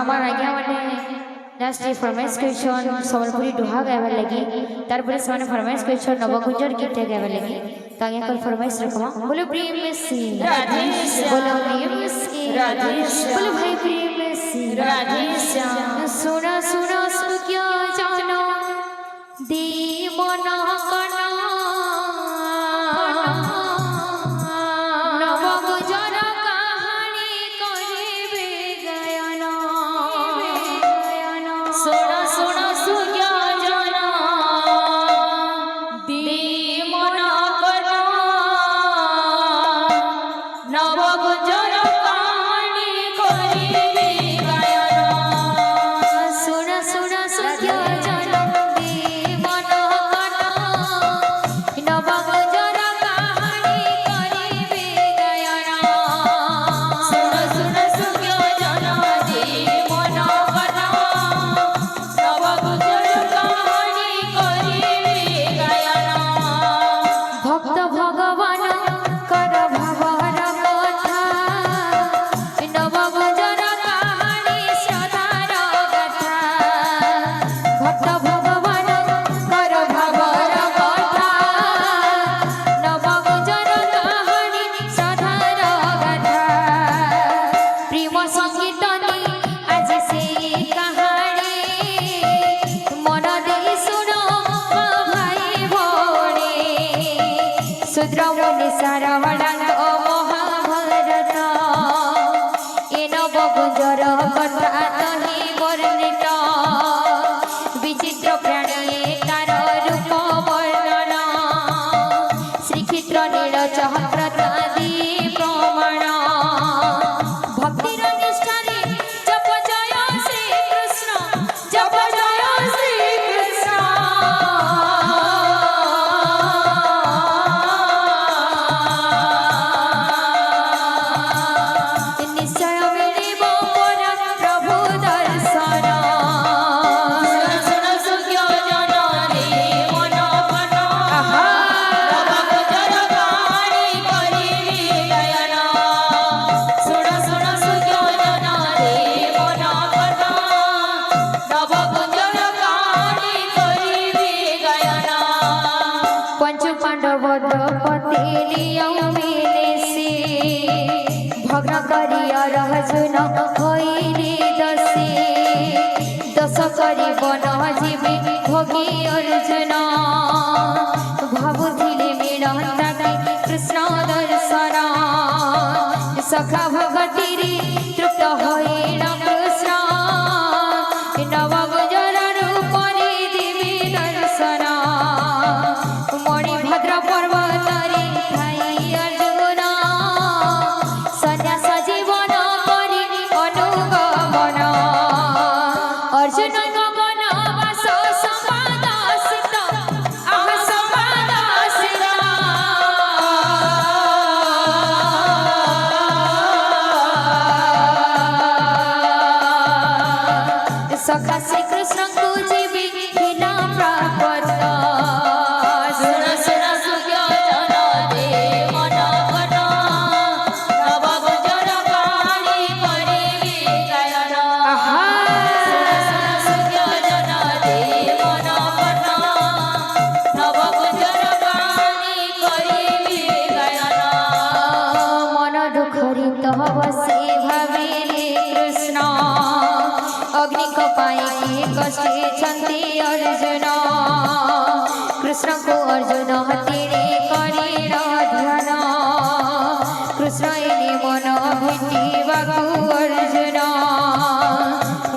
আমার আগে মানে লাস্ট ফরমাইশ করেছেন সম্বলপুরী ডুহা গাইবার লাগি তারপরে ସେମାନେ ফরমাইশ করেছেন নবগুঞ্জর গীতটা গাইবার লাগি তো আগে কল ফরমাইশ রকম বলো প্রেম সি রাধে বলো প্রেম সি রাধে বলো ভাই প্রেম সি রাধে সোনা সোনা সুকিয়া জানো দি মন কনা নবগুঞ্জর কাহানি করিবে গায়ন সোনা সোনা সুকিয়া জানো দি মন কনা নবগুঞ্জর কাহানি করিবে গায়ন সোনা সোনা সুকিয়া জানো দি মন কনা নবগুঞ্জর কাহানি করিবে গায়ন সোনা সোনা সুকিয়া জানো দি মন কনা নবগুঞ্জর কাহানি করিবে গায়ন ভক্ত ভগবান কর ভাবর কথা নবগুঞ্জর কাহানি শ্রদ্ধার কথা ভক্ত ভগবান কর ভাবর কথা নবগুঞ্জর কাহানি শ্রদ্ধার কথা প্রেম সঙ্গীত আজি সেই কাহানি মন দেই শুনো ভাই ভোরে শূদ্রমুনি সারবণাঙ্গ মহাভারত এ নবগুঞ্জর কথা তহি বর্ণিত বিচিত্র প্রাণী তার রূপ বর্ণন শ্রীক্ষেত্র নীল চক্রতাদি প্রমাণ ভক্তির নিষ্ঠারে জপ জয় শ্রীকৃষ্ণ জপ জয় শ্রীকৃষ্ণ নিশ্চয় মিলিব পরা প্রভু দর্শন সোনা সুকিয়া জানো রে মন কনা নবগুঞ্জর কাহানি করিবে গায়ন সোনা সোনা সুকিয়া জানো রে মন কনা নবগুঞ্জর কাহানি করিবে গায়ন পঞ্চ পাণ্ডব দ্রৌপদী লিয়ং মিলিসি ভগ্ন করিয়া রহজুন হইলি দশি দশ করি বন জীবী ভোগী অর্জুন ভাবুথিলে মিলন্তাকে কৃষ্ণ দর্শন সখা ভগতিরে তৃপ্ত হইল কৃষ্ণ নবগুঞ্জর রূপরে দিবি দর্শন মণিভদ্র পর্বতরে ঠাই অর্জুন সন্ন্যাস জীবন করি অনুগমন অর্জুন গগন বাস সম্পাদসিত আহ সম্পাদসিত সখা শ্রীকৃষ্ণଙ୍କୁ জীবি বিনা প্রাপত সোনা সোনা সুকিয়া জানো রে মন কনা নবগুঞ্জর কাহানি করিবে গায়ন সোনা সোনা সুকিয়া জানো রে মন কনা নবগুঞ্জর কাহানি করিবে গায়ন মন দুঃখরিত বসে ভাবিলে কৃষ্ণ অগ্নি কপাইকে কষ্টে ছন্তি অর্জুন কৃষ্ণ কো অর্জুন তীরে করিল ধ্যান কৃষ্ণ এনে মন ভেটিবাকু অর্জুন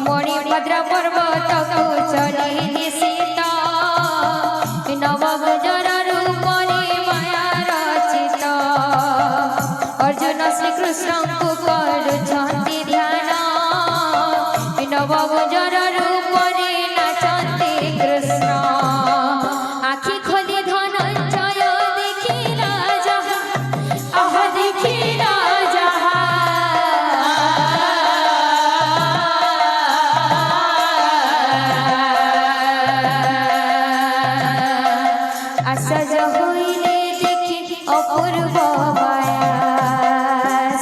মণিভদ্র পর্বতকু চলিলি সীতা নবগুঞ্জর রূপরে মায়া রচিত অর্জুন শ্রীকৃষ্ণଙ୍କୁ କରୁଛନ୍ତି ଧ୍ୟାନ নবগুঞ্জর রূপরে নাচন্তে কৃষ্ণ আখি খোলি ধনঞ্জয় দেখিলা যাহা আহ দেখিলা যাহা আশ্চর্য হইলে দেখি অপূর্ব মায়া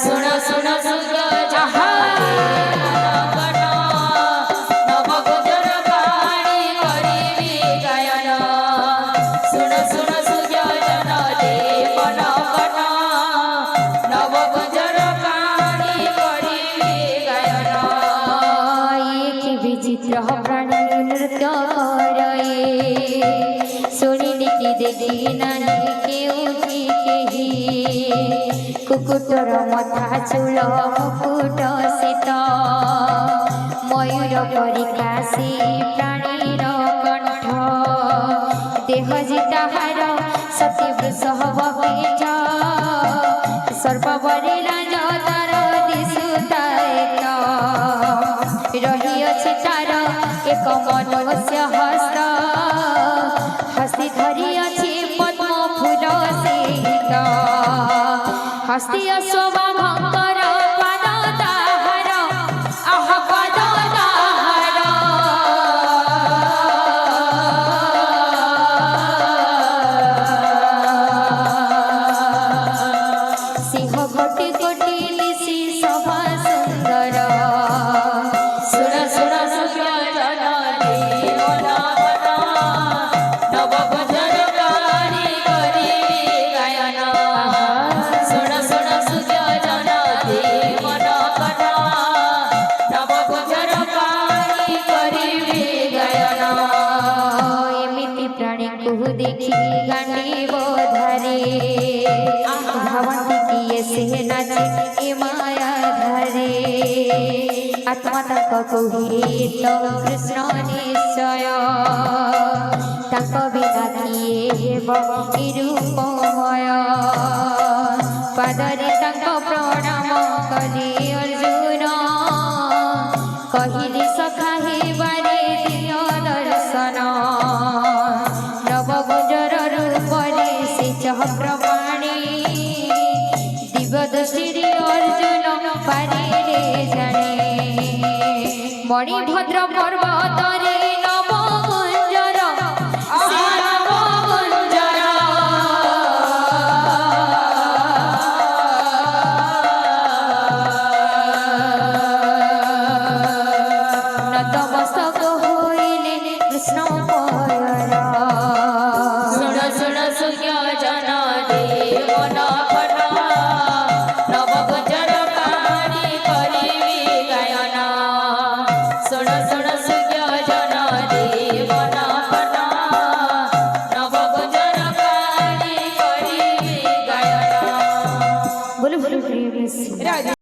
সোনা সোনা সুকিয়া জানো রে মন কনা चित्र प्राणी नृत्य करे शुणिली कि देखी नहीं केउठी केही कुकुटर मथा चूल मुकुट शीत मयूर परिकाशी प्राणीर कंठ देह जिताहार सती वृषभ पीठ सर्वबरी राज तार दिशुतायत रही तार एक मनुष्य हस्त हस्ती धरी अच्छी पद्म फूल सहित हस्ती शोभा भंकर पाद ताहार आह पाद ताहार सिंह कोटि कोटि निशी शोभा सुंदर सुर सुर सूर्य जन देवना नव भजन गानी करी गायन सुर सुर सूर्य जन देवना नव भजन गानी करी गायन एमिति प्राणी को देखी गांडी बोधारे भावती किए से नाचे ए माया धरे आत्मा तक कहे तो कृष्ण निश्चय तक बिना किए रूपमय पादरे तक प्रणाम कले अर्जुन कहिले सखा हे बारे दिय दर्शन नवगुंजर रूपरे से चक्रपाणी दिव्य दृष्टि अर्जुन पारे जाने मणिभद्र पर्वत रे